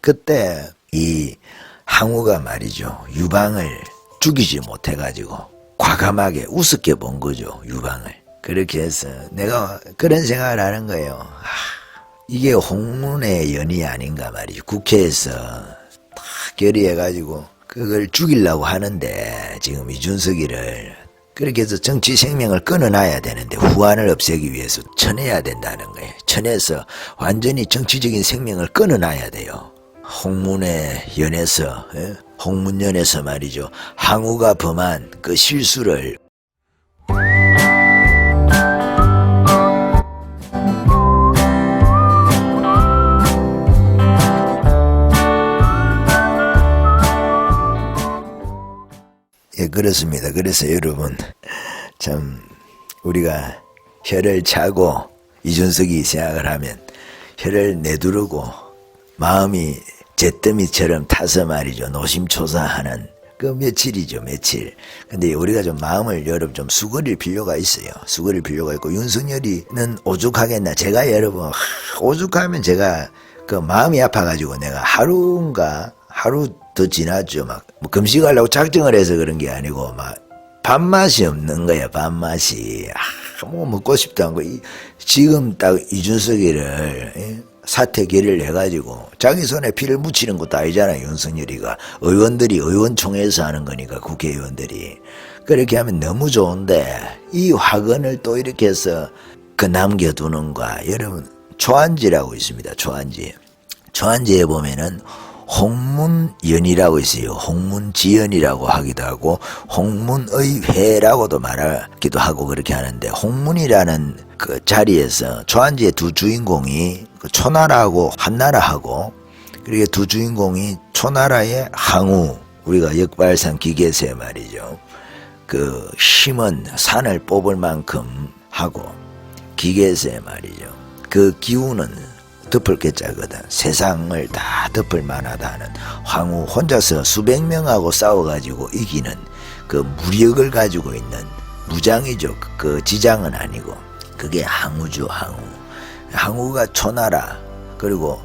그때 이 항우가 말이죠, 유방을 죽이지 못해가지고 과감하게 우습게 본 거죠, 유방을. 그렇게 해서 내가 그런 생각을 하는 거예요. 이게 홍문의 연이 아닌가 말이죠. 국회에서 딱 결의해가지고 그걸 죽이려고 하는데 지금 이준석이를 그렇게 해서 정치 생명을 끊어놔야 되는데 후환을 없애기 위해서 쳐내야 된다는 거예요. 쳐내서 완전히 정치적인 생명을 끊어놔야 돼요. 홍문의 연에서, 홍문연에서 말이죠, 항우가 범한 그 실수를 예, 그렇습니다. 그래서 여러분, 참 우리가 혀를 차고 이준석이 생각을 하면 혀를 내두르고 마음이 잿더미처럼 타서 말이죠, 노심초사하는 그 며칠이죠, 며칠. 근데 우리가 좀 마음을 여러분 좀 수그릴 필요가 있어요. 수그릴 필요가 있고, 윤석열이는 오죽하겠나. 제가 여러분 오죽하면 제가 그 마음이 아파가지고 내가 하루 더 지났죠. 막 뭐 금식하려고 작정을 해서 그런 게 아니고 막 밥맛이 없는 거야. 밥맛이 뭐 먹고 싶도 않고. 지금 딱 이준석이를 사퇴 결의를 해가지고 자기 손에 피를 묻히는 것도 아니잖아요. 윤석열이가 의원들이 의원총회에서 하는 거니까, 국회의원들이 그렇게 하면 너무 좋은데 이 화근을 또 이렇게 해서 그 남겨두는 거야. 여러분, 초안지라고 있습니다. 초안지에 보면은 홍문연이라고 있어요. 홍문지연이라고 하기도 하고 홍문의회라고도 말하기도 하고 그렇게 하는데, 홍문이라는 그 자리에서 초안지의 두 주인공이 그 초나라하고 한나라하고, 그리고 두 주인공이 초나라의 항우, 우리가 역발상 기계세 말이죠, 그 힘은 산을 뽑을 만큼 하고, 기계세 말이죠, 그 기운은 덮을 개짜거든. 세상을 다 덮을 만하다는 황후 혼자서 수백 명하고 싸워가지고 이기는 그 무력을 가지고 있는 무장이죠. 그 지장은 아니고 그게 항우죠. 항우가 초나라 그리고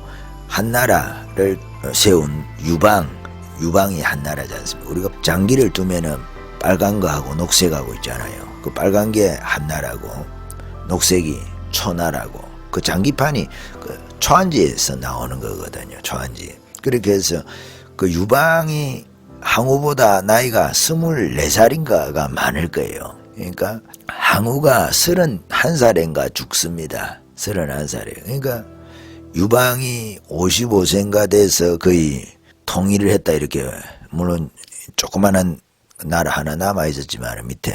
한나라를 세운 유방이 한나라지 않습니까? 우리가 장기를 두면은 빨간 거하고 녹색하고 있잖아요. 그 빨간 게 한나라고 녹색이 초나라고, 그 장기판이 그 초안지에서 나오는 거거든요. 초안지. 그렇게 해서 그 유방이 항우보다 나이가 24살인가가 많을 거예요. 그러니까 항우가 31살인가 죽습니다. 31살이에요. 그러니까 유방이 55세인가 돼서 거의 통일을 했다, 이렇게. 물론 조그마한 나라 하나 남아있었지만 밑에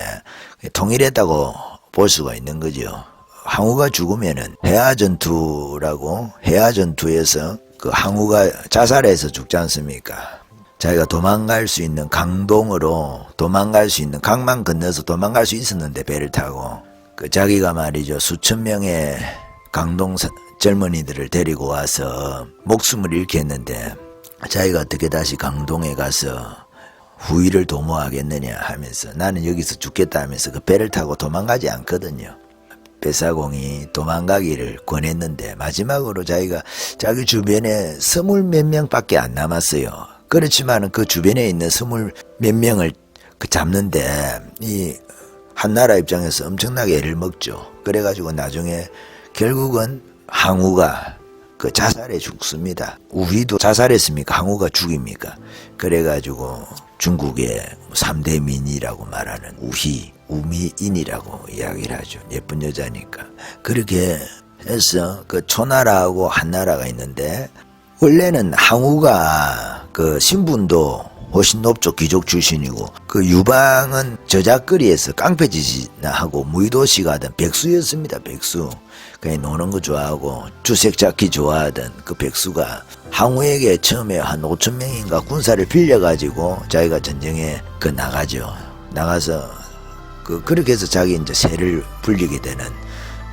통일했다고 볼 수가 있는 거죠. 항우가 죽으면은 해화전투에서 그 항우가 자살해서 죽지 않습니까? 자기가 도망갈 수 있는 강동으로 도망갈 수 있는 강만 건너서 도망갈 수 있었는데, 배를 타고 그 자기가 말이죠, 수천 명의 강동 젊은이들을 데리고 와서 목숨을 잃게 했는데, 자기가 어떻게 다시 강동에 가서 후위를 도모하겠느냐 하면서 나는 여기서 죽겠다 하면서 그 배를 타고 도망가지 않거든요. 배사공이 도망가기를 권했는데 마지막으로 자기가 자기 주변에 20몇 명밖에 안 남았어요. 그렇지만 그 주변에 있는 20몇 명을 잡는데 이 한나라 입장에서 엄청나게 애를 먹죠. 그래가지고 나중에 결국은 항우가 그 자살해 죽습니다. 우휘도 자살했습니까? 항우가 죽입니까? 그래가지고 중국의 3대 민이라고 말하는 우미인이라고 이야기를 하죠. 예쁜 여자니까. 그렇게 해서 그 초나라하고 한나라가 있는데, 원래는 항우가 그 신분도 훨씬 높죠. 귀족 출신이고, 그 유방은 저작거리에서 깡패짓이나 하고 무의도시 가던 백수였습니다. 백수. 그냥 노는 거 좋아하고 주색 잡기 좋아하던 그 백수가 항우에게 처음에 한 5천 명인가 군사를 빌려가지고 자기가 전쟁에 나가죠. 나가서 그렇게 해서 자기 이제 세를 불리게 되는,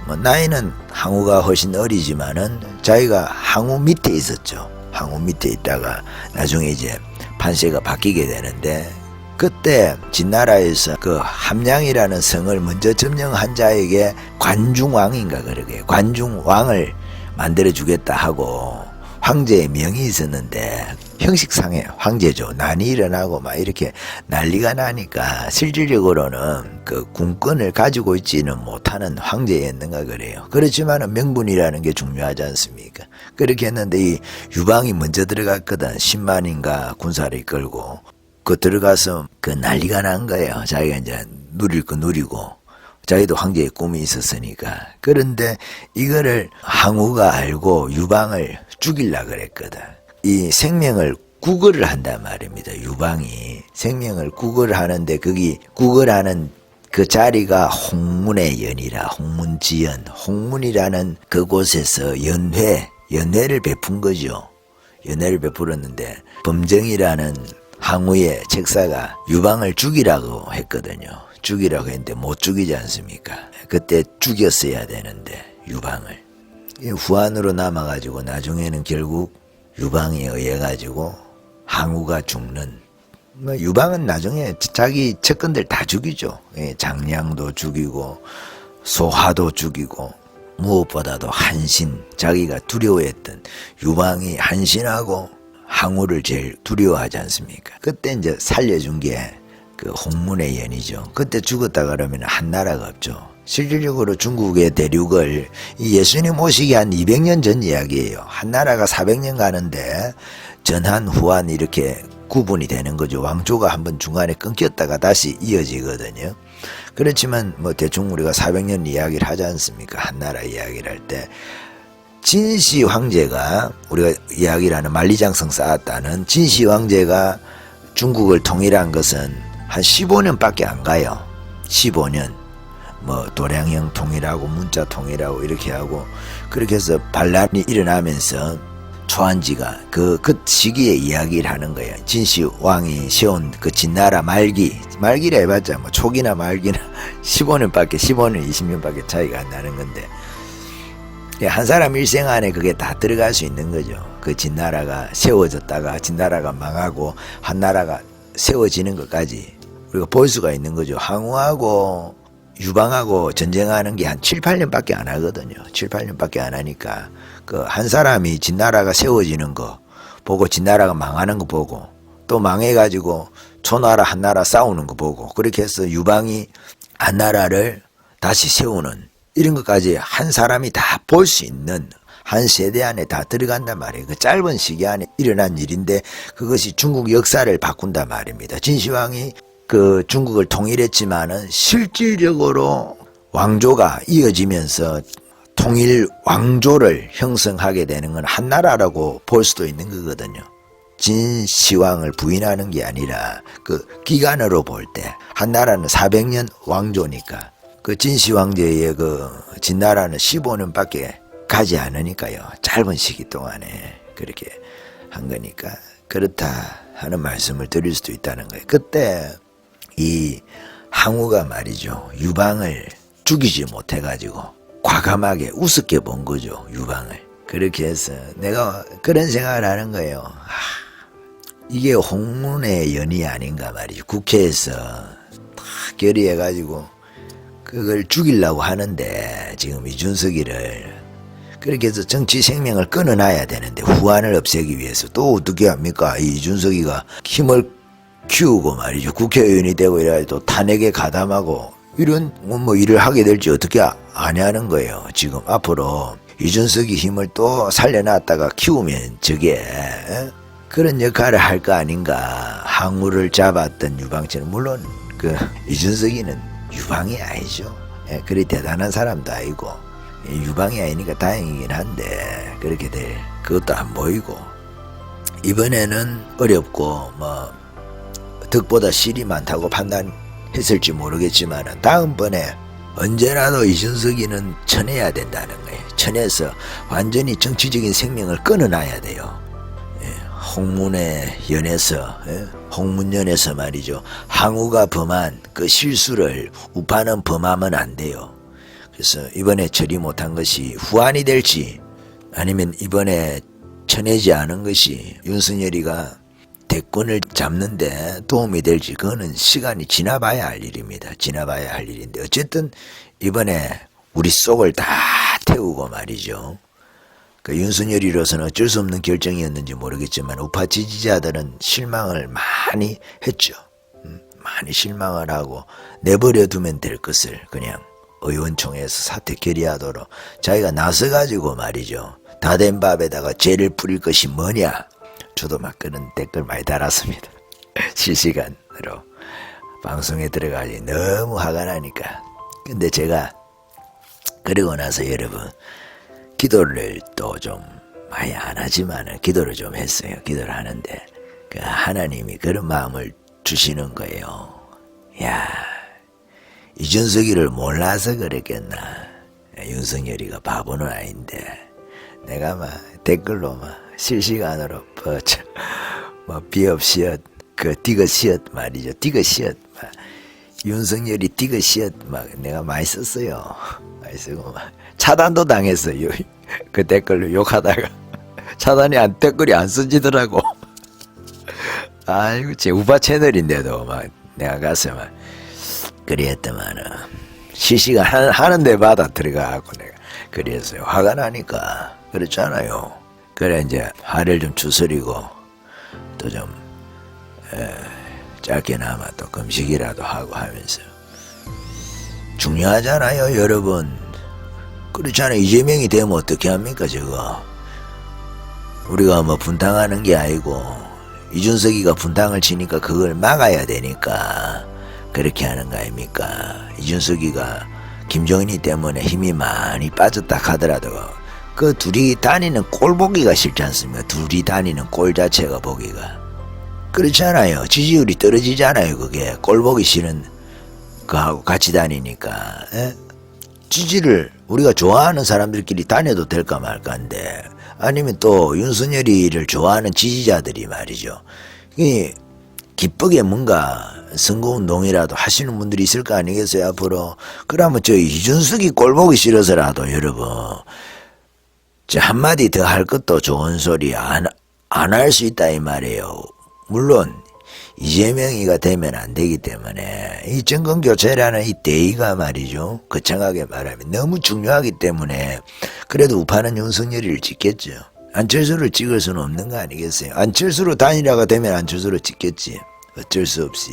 뭐 나이는 항우가 훨씬 어리지만은 자기가 항우 밑에 있었죠. 항우 밑에 있다가 나중에 이제 판세가 바뀌게 되는데, 그때 진나라에서 그 함량이라는 성을 먼저 점령한 자에게 관중왕인가 그러게 관중왕을 만들어 주겠다 하고 황제의 명이 있었는데 형식상의 황제죠. 난이 일어나고 막 이렇게 난리가 나니까 실질적으로는 그 군권을 가지고 있지는 못하는 황제였는가 그래요. 그렇지만은 명분이라는 게 중요하지 않습니까? 그렇게 했는데 이 유방이 먼저 들어갔거든. 10만인가 군사를 이끌고 그 들어가서 그 난리가 난 거예요. 자기가 이제 누릴 거 누리고 자기도 황제의 꿈이 있었으니까. 그런데 이거를 항우가 알고 유방을 죽이려고 그랬거든. 이 생명을 구걸을 한단 말입니다. 유방이 생명을 구걸을 하는데 거기 구걸하는 그 자리가 홍문의 연이라 홍문지연 홍문이라는 그곳에서 연회를 베푼 거죠. 연회를 베풀었는데 범정이라는 항우의 책사가 유방을 죽이라고 했거든요. 죽이라고 했는데 못 죽이지 않습니까? 그때 죽였어야 되는데 유방을 후한으로 남아가지고 나중에는 결국 유방에 의해 가지고 항우가 죽는. 유방은 나중에 자기 측근들 다 죽이죠. 장량도 죽이고 소하도 죽이고 무엇보다도 한신, 자기가 두려워했던 유방이 한신하고 항우를 제일 두려워하지 않습니까? 그때 이제 살려준 게 그 홍문의 연이죠. 그때 죽었다 그러면 한 나라가 없죠. 실질적으로 중국의 대륙을 예수님 오시기 한 200년 전 이야기예요. 한 나라가 400년 가는데 전한 후한 이렇게 구분이 되는 거죠. 왕조가 한번 중간에 끊겼다가 다시 이어지거든요. 그렇지만 뭐 대충 우리가 400년 이야기를 하지 않습니까? 한 나라 이야기를 할 때 진시 황제가 우리가 이야기를 하는 만리장성 쌓았다는 진시 황제가 중국을 통일한 것은 한 15년밖에 안 가요. 15년. 뭐 도량형 통일하고 문자 통일하고 이렇게 하고 그렇게 해서 반란이 일어나면서 초안지가 그 시기에 이야기를 하는 거예요. 진시 왕이 세운 그 진나라 말기라 해봤자 뭐 초기나 말기나 15년 20년밖에 차이가 안 나는 건데 한 사람 일생 안에 그게 다 들어갈 수 있는 거죠. 그 진나라가 세워졌다가 진나라가 망하고 한 나라가 세워지는 것까지 우리가 볼 수가 있는 거죠. 항우하고 유방하고 전쟁하는 게 한 7, 8년밖에 안 하거든요. 7, 8년밖에 안 하니까 그 한 사람이 진나라가 세워지는 거 보고 진나라가 망하는 거 보고 또 망해가지고 초나라 한나라 싸우는 거 보고 그렇게 해서 유방이 한나라를 다시 세우는 이런 것까지 한 사람이 다 볼 수 있는 한 세대 안에 다 들어간단 말이에요. 그 짧은 시기 안에 일어난 일인데 그것이 중국 역사를 바꾼단 말입니다. 진시황이 그 중국을 통일했지만은 실질적으로 왕조가 이어지면서 통일 왕조를 형성하게 되는 건 한나라라고 볼 수도 있는 거거든요. 진시황을 부인하는 게 아니라 그 기간으로 볼 때 한나라는 400년 왕조니까 그 진시황제의 그 진나라는 15년밖에 가지 않으니까요. 짧은 시기 동안에 그렇게 한 거니까 그렇다 하는 말씀을 드릴 수도 있다는 거예요. 그때 이 항우가 말이죠. 유방을 죽이지 못해가지고 과감하게 우습게 본 거죠. 유방을. 그렇게 해서 내가 그런 생각을 하는 거예요. 이게 홍문의 연이 아닌가 말이죠. 국회에서 다 결의해가지고 그걸 죽이려고 하는데 지금 이준석이를 그렇게 해서 정치 생명을 끊어놔야 되는데 후환을 없애기 위해서 또 어떻게 합니까? 이 이준석이가 힘을 키우고 말이죠. 국회의원이 되고 이래가지고 또 탄핵에 가담하고 이런 뭐 일을 하게 될지 어떻게 아냐는 거예요. 지금 앞으로 이준석이 힘을 또 살려놨다가 키우면 저게 그런 역할을 할 거 아닌가. 항우를 잡았던 유방처럼 물론 그 이준석이는 유방이 아니죠. 그리 대단한 사람도 아니고 유방이 아니니까 다행이긴 한데 그렇게 될 그것도 안 보이고 이번에는 어렵고 뭐 덕보다 실이 많다고 판단했을지 모르겠지만 다음번에 언제라도 이준석이는 쳐내야 된다는 거예요. 쳐내서 완전히 정치적인 생명을 끊어놔야 돼요. 홍문의 연에서 홍문연에서 말이죠. 항우가 범한 그 실수를 우파는 범하면 안 돼요. 그래서 이번에 처리 못한 것이 후환이 될지 아니면 이번에 쳐내지 않은 것이 윤석열이가 대권을 잡는데 도움이 될지 그거는 시간이 지나봐야 할 일입니다. 지나봐야 할 일인데 어쨌든 이번에 우리 속을 다 태우고 말이죠. 그 윤석열이로서는 어쩔 수 없는 결정이었는지 모르겠지만 우파 지지자들은 실망을 많이 했죠. 많이 실망을 하고 내버려 두면 될 것을 그냥 의원총회에서 사퇴 결의하도록 자기가 나서가지고 말이죠. 다 된 밥에다가 죄를 뿌릴 것이 뭐냐. 저도 막 그런 댓글 많이 달았습니다. 실시간으로 방송에 들어가니 너무 화가 나니까. 근데 제가 그러고 나서 여러분 기도를 또 좀 많이 안 하지만은 기도를 좀 했어요. 기도를 하는데 그 하나님이 그런 마음을 주시는 거예요. 야, 이준석이를 몰라서 그랬겠나. 윤석열이가 바보는 아닌데 내가 막 댓글로 막 실시간으로 뭐 비읍시엇 그 디귿시엇 말이죠. 디귿시엇 막 윤석열이 디귿시엇 막 내가 많이 썼어요. 많이 쓰고 막 차단도 당했어요. 그 댓글로 욕하다가 차단이 댓글이 안 써지더라고. 아이고 제 우파 채널인데도 막 내가 가서 막 그랬더만은 실시간 하는 데마다 들어가고 내가 그래서요. 화가 나니까 그렇잖아요. 그래 이제 화를 좀 추스리고 또 좀 짧게나마 또 금식이라도 하고 하면서 중요하잖아요 여러분. 그렇잖아요. 이재명이 되면 어떻게 합니까 저거. 우리가 뭐 분당하는 게 아니고 이준석이가 분당을 치니까 그걸 막아야 되니까 그렇게 하는 거 아닙니까. 이준석이가 김정은이 때문에 힘이 많이 빠졌다 하더라도 그 둘이 다니는 꼴 보기가 싫지 않습니까. 둘이 다니는 꼴 자체가 보기가 그렇잖아요. 지지율이 떨어지잖아요. 그게 꼴 보기 싫은 그하고 같이 다니니까. 에? 지지를 우리가 좋아하는 사람들끼리 다녀도 될까 말까인데 아니면 또 윤석열이를 좋아하는 지지자들이 말이죠. 이 기쁘게 뭔가 선거운동이라도 하시는 분들이 있을 거 아니겠어요 앞으로. 그러면 저 이준석이 꼴보기 싫어서라도 여러분 저 한마디 더 할 것도 좋은 소리 안 할 수 있다 이 말이에요. 물론 이재명이가 되면 안 되기 때문에 이 정권교체라는 이 대의가 말이죠. 거창하게 말하면 너무 중요하기 때문에 그래도 우파는 윤석열이를 찍겠죠. 안철수를 찍을 수는 없는 거 아니겠어요. 안철수로 단일화가 되면 안철수를 찍겠지. 어쩔 수 없이.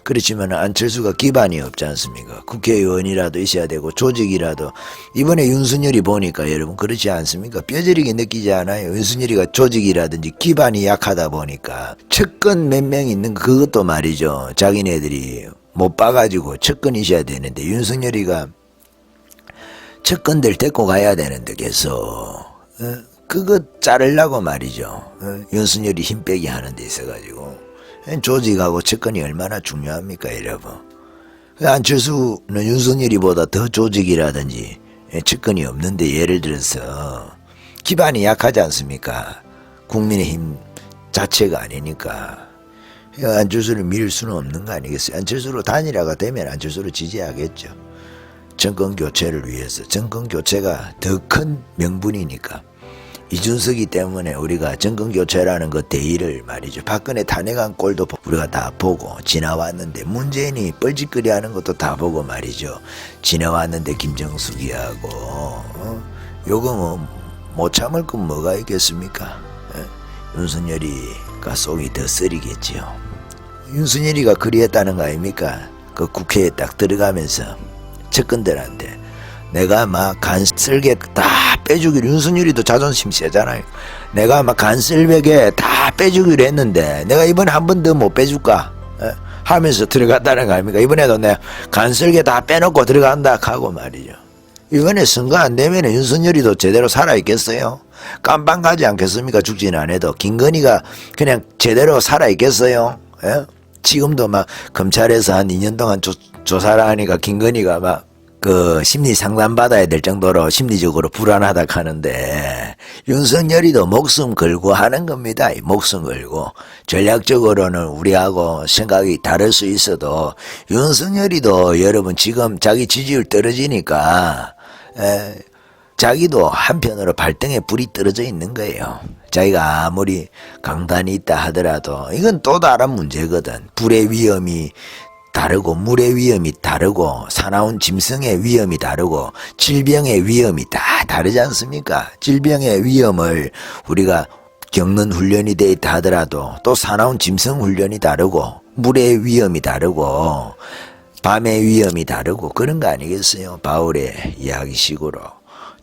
그렇지만 안철수가 기반이 없지 않습니까. 국회의원이라도 있어야 되고 조직이라도. 이번에 윤석열이 보니까 여러분 그렇지 않습니까. 뼈저리게 느끼지 않아요. 윤석열이가 조직이라든지 기반이 약하다 보니까 측근 몇 명 있는 거 그것도 말이죠. 자기네들이 못 봐가지고 측근이 있어야 되는데 윤석열이가 측근들 데리고 가야 되는데 계속 그거 자르려고 말이죠. 윤석열이 힘 빼기 하는 데 있어가지고 조직하고 측근이 얼마나 중요합니까 여러분. 안철수는 윤석열이보다 더 조직이라든지 측근이 없는데 예를 들어서 기반이 약하지 않습니까. 국민의힘 자체가 아니니까 안철수를 밀 수는 없는 거 아니겠어요. 안철수로 단일화가 되면 안철수를 지지하겠죠. 정권교체를 위해서. 정권교체가 더 큰 명분이니까. 이준석이 때문에 우리가 정권교체라는 그 대의를 말이죠. 박근혜 탄핵한 꼴도 우리가 다 보고 지나왔는데 문재인이 뻘짓거리 하는 것도 다 보고 말이죠. 지나왔는데 김정숙이하고 요거 뭐 못 참을 건 뭐가 있겠습니까. 윤석열이가 속이 더 쓰리겠지요. 윤석열이가 그리했다는 거 아닙니까. 그 국회에 딱 들어가면서 측근들한테 내가 막 간 쓸개 다 빼주기로 윤석열이도 자존심 세잖아요. 내가 막 간 쓸개게 다 빼주기로 했는데 내가 이번에 한 번 더 못 빼줄까 하면서 들어갔다는 거 아닙니까. 이번에도 내가 간 쓸개 다 빼놓고 들어간다 하고 말이죠. 이번에 선거 안 되면 윤석열이도 제대로 살아있겠어요. 깜빵 가지 않겠습니까. 죽지는 않아도. 김건희가 그냥 제대로 살아있겠어요. 예? 지금도 막 검찰에서 한 2년 동안 조사를 하니까 김건희가 막 그 심리 상담 받아야 될 정도로 심리적으로 불안하다 하는데 윤석열이도 목숨 걸고 하는 겁니다. 목숨 걸고. 전략적으로는 우리하고 생각이 다를 수 있어도 윤석열이도 여러분 지금 자기 지지율 떨어지니까 자기도 한편으로 발등에 불이 떨어져 있는 거예요. 자기가 아무리 강단이 있다 하더라도 이건 또 다른 문제거든. 불의 위험이 다르고 물의 위험이 다르고 사나운 짐승의 위험이 다르고 질병의 위험이 다 다르지 않습니까? 질병의 위험을 우리가 겪는 훈련이 돼 있다 하더라도 또 사나운 짐승 훈련이 다르고 물의 위험이 다르고 밤의 위험이 다르고 그런 거 아니겠어요? 바울의 이야기식으로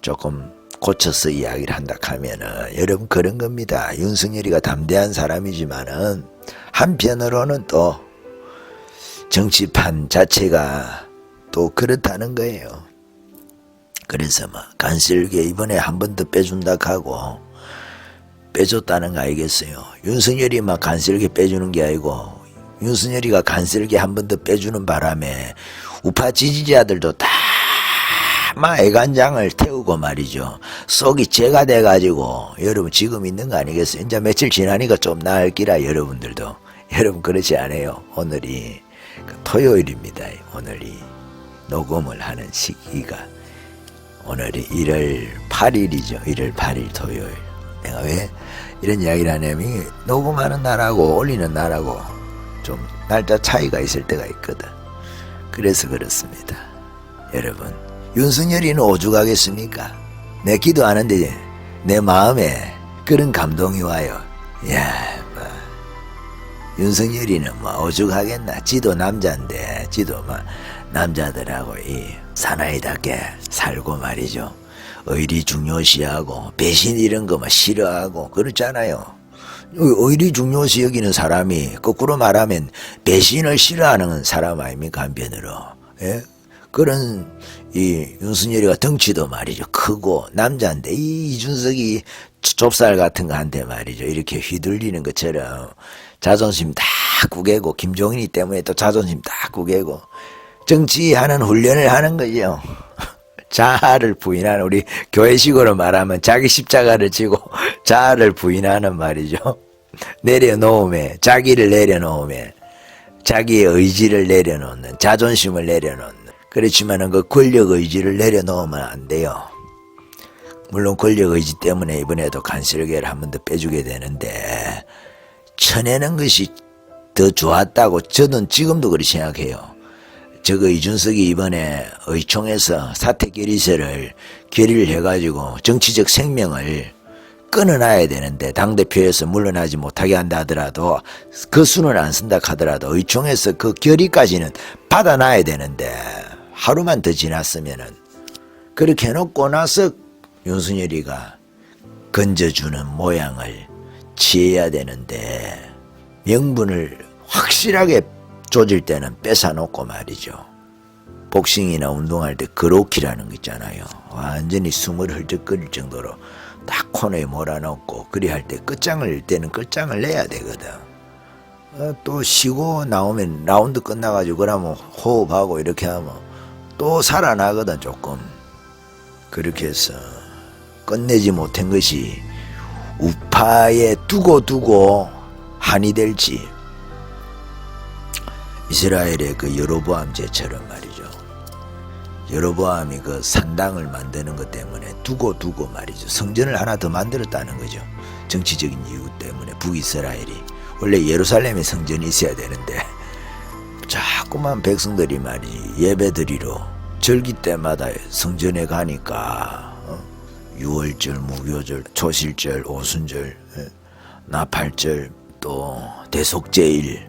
조금 고쳐서 이야기를 한다 하면은 여러분 그런 겁니다. 윤석열이가 담대한 사람이지만은 한편으로는 또 정치판 자체가 또 그렇다는 거예요. 그래서 뭐 간슬게 이번에 한 번 더 빼준다 하고 빼줬다는 거 알겠어요. 윤석열이 막 간슬게 빼주는 게 아니고 윤석열이가 간슬게 한 번 더 빼주는 바람에 우파 지지자들도 다 막 애간장을 태우고 말이죠. 속이 재가 돼가지고 여러분 지금 있는 거 아니겠어요? 이제 며칠 지나니까 좀 나을 기라 여러분들도. 여러분 그렇지 않아요? 오늘이 토요일입니다. 오늘이 녹음을 하는 시기가 오늘이 1월 8일이죠. 1월 8일 토요일. 내가 왜 이런 이야기를 하냐면 녹음하는 날하고 올리는 날하고 좀 날짜 차이가 있을 때가 있거든. 그래서 그렇습니다. 여러분 윤석열이는 오죽하겠습니까? 내 기도하는데 내 마음에 그런 감동이 와요. 야, 뭐 윤석열이는 뭐 오죽하겠나? 지도 남자인데 지도 뭐 남자들하고 이 사나이답게 살고 말이죠. 의리 중요시하고 배신 이런 거 막 싫어하고 그렇잖아요. 의리 중요시 여기는 사람이 거꾸로 말하면 배신을 싫어하는 사람 아닙니까? 한편으로. 예? 그런 이 윤석열이가 덩치도 말이죠 크고 남자인데 이 이준석이 좁쌀 같은 거 한테 말이죠 이렇게 휘둘리는 것처럼 자존심 다 구개고 김종인이 때문에 또 자존심 다 구개고 정치하는 훈련을 하는 거죠. 자아를 부인하는 우리 교회식으로 말하면 자기 십자가를 지고 자아를 부인하는 말이죠. 내려놓음에 자기를 내려놓음에 자기의 의지를 내려놓는 자존심을 내려놓는 그렇지만은 그 권력 의지를 내려놓으면 안 돼요. 물론 권력 의지 때문에 이번에도 간슬개를 한 번 더 빼주게 되는데 쳐내는 것이 더 좋았다고 저는 지금도 그렇게 생각해요. 저거 이준석이 이번에 의총에서 사퇴 결의서를 결의를 해가지고 정치적 생명을 끊어놔야 되는데 당대표에서 물러나지 못하게 한다 하더라도 그 수는 안 쓴다 하더라도 의총에서 그 결의까지는 받아놔야 되는데 하루만 더 지났으면은 그렇게 해놓고 나서 윤석열이가 건져주는 모양을 취해야 되는데 명분을 확실하게 조질 때는 뺏어놓고 말이죠. 복싱이나 운동할 때 그로키라는 거 있잖아요. 완전히 숨을 헐떡거릴 정도로 딱 코너에 몰아넣고 그리 할 때 끝장을 때는 끝장을 내야 되거든. 또 쉬고 나오면 라운드 끝나가지고 그러면 호흡하고 이렇게 하면 또 살아나거든 조금. 그렇게 해서 끝내지 못한 것이 우파에 두고 한이 될지 이스라엘의 그 여로보암 제처럼 말이죠. 여로보암이 그 산당을 만드는 것 때문에 두고 말이죠. 성전을 하나 더 만들었다는 거죠. 정치적인 이유 때문에 북이스라엘이 원래 예루살렘에 성전이 있어야 되는데 자꾸만 백성들이 말이지 예배드리러 절기 때마다 성전에 가니까 유월절, 무교절, 초실절, 오순절, 나팔절, 또 대속제일,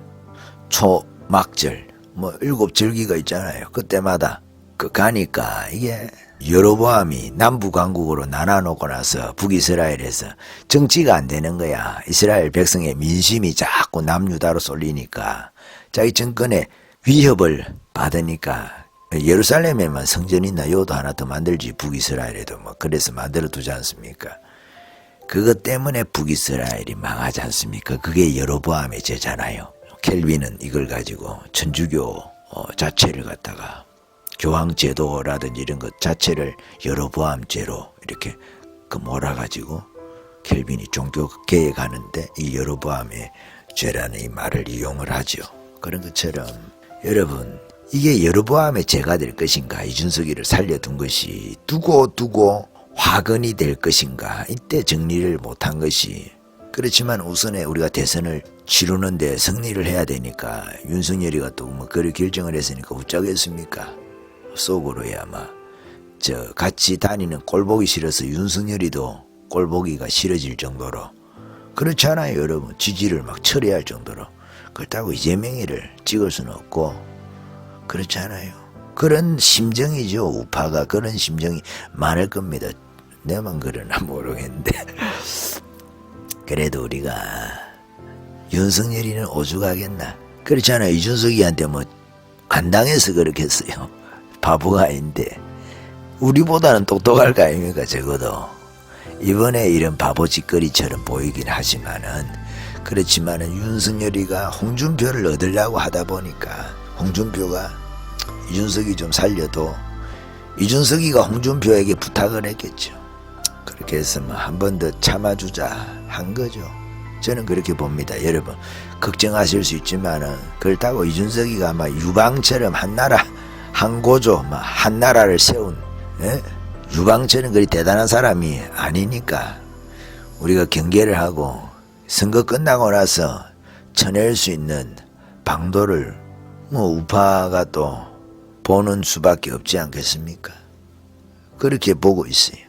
초막절 뭐 7절기가 있잖아요. 그때마다 그 가니까 이게 여로보암이 남부 강국으로 나눠놓고 나서 북이스라엘에서 정치가 안 되는 거야. 이스라엘 백성의 민심이 자꾸 남유다로 쏠리니까 자기 정권에 위협을 받으니까 예루살렘에만 성전이 있나 요도 하나 더 만들지 북이스라엘에도 뭐 그래서 만들어 두지 않습니까? 그것 때문에 북이스라엘이 망하지 않습니까? 그게 여로보암의 죄잖아요. 켈빈은 이걸 가지고 천주교 자체를 갖다가 교황제도라든지 이런 것 자체를 여로보암제로 이렇게 그 몰아가지고 켈빈이 종교개혁하는데 이 여로보암의 죄라는 이 말을 이용을 하죠. 그런 것처럼 여러분 이게 여로보암의 죄가 될 것인가 이준석이를 살려둔 것이 두고 화근이 될 것인가 이때 정리를 못한 것이 그렇지만 우선에 우리가 대선을 치르는데 승리를 해야 되니까 윤석열이가 또 뭐 그를 결정을 했으니까 어쩌겠습니까? 속으로야 아마 저 같이 다니는 꼴보기 싫어서 윤석열이도 꼴보기가 싫어질 정도로 그렇잖아요 여러분. 지지를 막 철회할 정도로. 그렇다고 이재명이를 찍을 수는 없고 그렇잖아요. 그런 심정이죠. 우파가 그런 심정이 많을 겁니다. 내만 그러나 모르겠는데 그래도 우리가 윤석열이는 오죽하겠나. 그렇잖아요. 이준석이한테 뭐 안 당해서 그렇게 했어요. 바보가 아닌데 우리보다는 똑똑할 거 아닙니까 적어도. 이번에 이런 바보 짓거리처럼 보이긴 하지만은 그렇지만은 윤석열이가 홍준표를 얻으려고 하다 보니까 홍준표가 이준석이 좀 살려도 이준석이가 홍준표에게 부탁을 했겠죠. 그렇게 해서 뭐 한 번 더 참아주자 한 거죠. 저는 그렇게 봅니다. 여러분 걱정하실 수 있지만은 그렇다고 이준석이가 막 유방처럼 한나라 한고조 막 한나라를 세운 유방처럼 그리 대단한 사람이 아니니까 우리가 경계를 하고 선거 끝나고 나서 쳐낼 수 있는 방도를 뭐 우파가 또 보는 수밖에 없지 않겠습니까? 그렇게 보고 있어요.